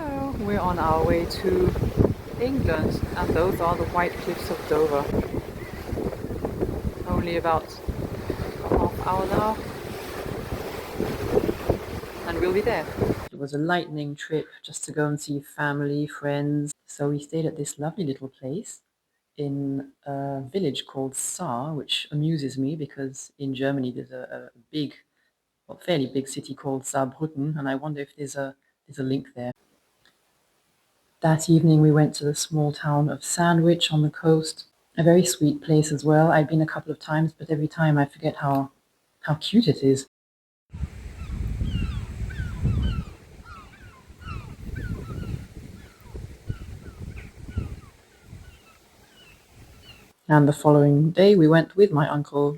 So we're on our way to England, and those are the White Cliffs of Dover. Only about a half hour now, and we'll be there. It was a lightning trip just to go and see family, friends. So we stayed at this lovely little place in a village called Saar, which amuses me because in Germany there's a big, well, fairly big city called Saarbrücken, and I wonder if there's a link there. That evening we went to the small town of Sandwich on the coast. A very sweet place as well. I've been a couple of times, but every time I forget how cute it is. And the following day we went with my uncle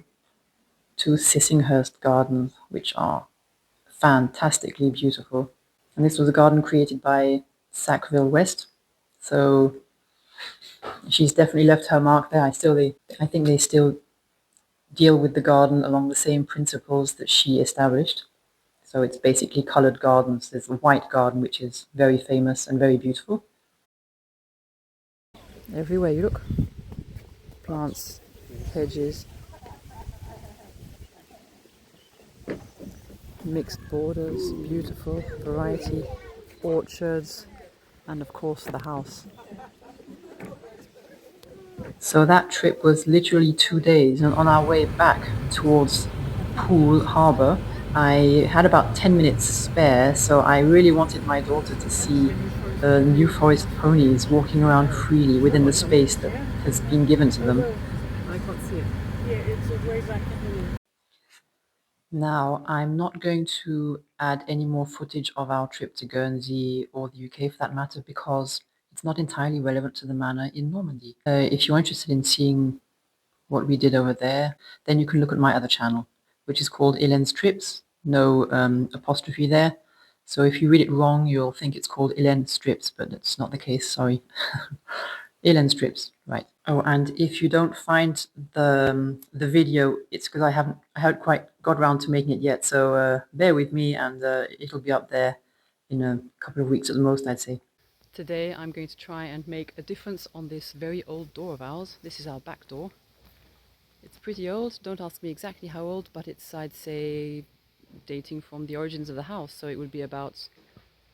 to Sissinghurst Gardens, which are fantastically beautiful. And this was a garden created by Sackville West. So she's definitely left her mark there. I think they still deal with the garden along the same principles that she established. So it's basically colored gardens. There's the white garden, which is very famous and very beautiful. Everywhere you look, plants, hedges, mixed borders, beautiful variety, orchards, and of course the house. So that trip was literally 2 days, and on our way back towards Poole Harbour, I had about 10 minutes spare, so I really wanted my daughter to see the New Forest ponies walking around freely within the space that has been given to them. I can't see it. Yeah, it's way back in the... Now, I'm not going to add any more footage of our trip to Guernsey or the UK for that matter, because it's not entirely relevant to the manor in Normandy. If you're interested in seeing what we did over there, then you can look at my other channel, which is called Hélène's Trips. No apostrophe there. So if you read it wrong, you'll think it's called Hélène's Trips, but that's not the case, sorry. Hélène's Trips, right. Oh, and if you don't find the video, it's because I haven't quite got around to making it yet, so bear with me, and it'll be up there in a couple of weeks at the most, I'd say. Today I'm going to try and make a difference on this very old door of ours. This is our back door. It's pretty old. Don't ask me exactly how old, but it's, I'd say, dating from the origins of the house. So it would be about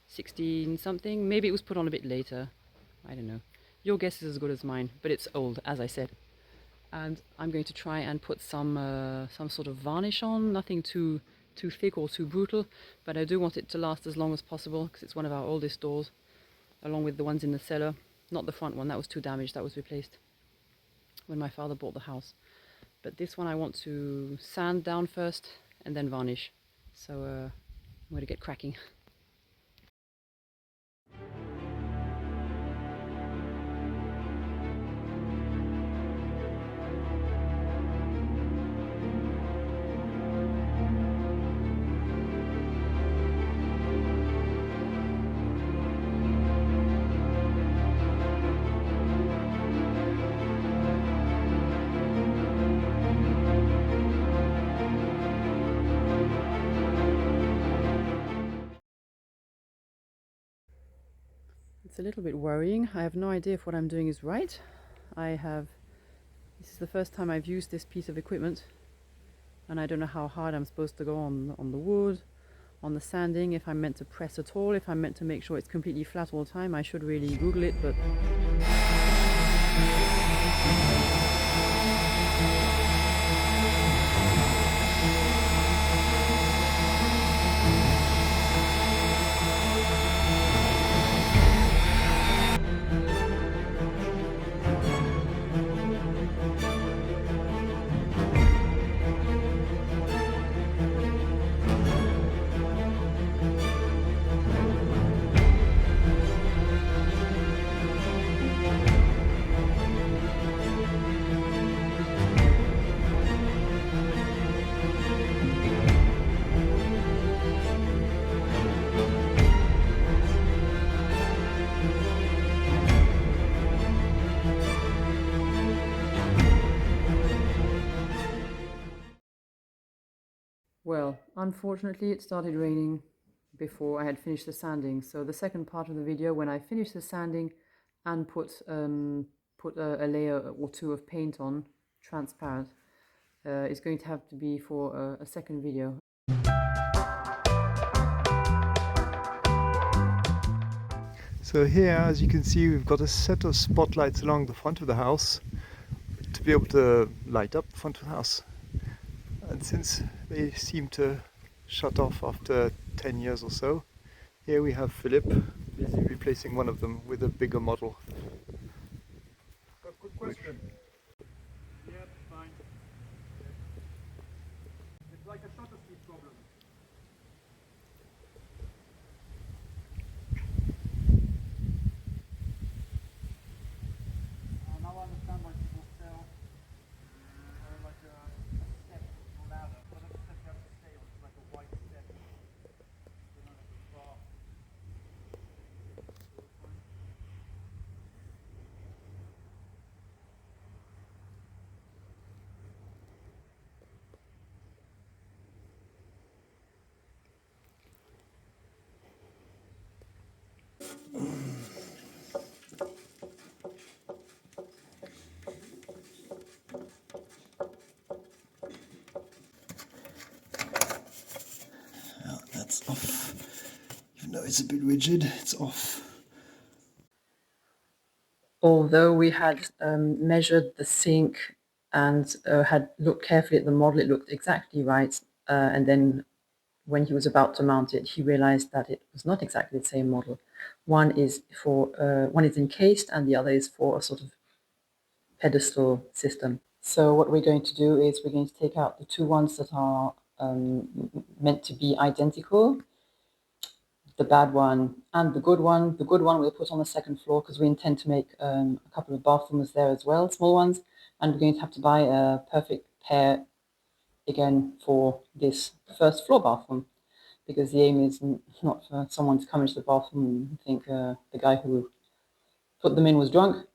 16 something. Maybe it was put on a bit later. I don't know. Your guess is as good as mine, but it's old, as I said. And I'm going to try and put some sort of varnish on. Nothing too thick or too brutal, but I do want it to last as long as possible because it's one of our oldest doors, along with the ones in the cellar. Not the front one, that was too damaged. That was replaced when my father bought the house. But this one I want to sand down first and then varnish. So I'm going to get cracking. It's a little bit worrying. I have no idea if what I'm doing is right. This is the first time I've used this piece of equipment, and I don't know how hard I'm supposed to go on the wood, on the sanding, if I'm meant to press at all, if I'm meant to make sure it's completely flat all the time. I should really Google it, but... Well, unfortunately it started raining before I had finished the sanding. So the second part of the video, when I finish the sanding and put a layer or two of paint on, transparent, is going to have to be for a second video. So here, as you can see, we've got a set of spotlights along the front of the house to be able to light up the front of the house. And since they seem to shut off after 10 years or so, here we have Philip busy replacing one of them with a bigger model. Good question. Yeah, fine. It's like a shutter speed problem. Now I understand why people sell like a step ladder, but that's a step you have to stay on. It's like a white step. You know, like a bar. Well, that's off. Even though it's a bit rigid, it's off. Although we had measured the sink and had looked carefully at the model, it looked exactly right. And then when he was about to mount it, he realized that it was not exactly the same model. One is encased and the other is for a sort of pedestal system. So what we're going to do is we're going to take out the two ones that are meant to be identical, the bad one and the good one. The good one we'll put on the second floor because we intend to make a couple of bathrooms there as well, small ones, and we're going to have to buy a perfect pair again for this first floor bathroom, because the aim is not for someone to come into the bathroom and think the guy who put them in was drunk.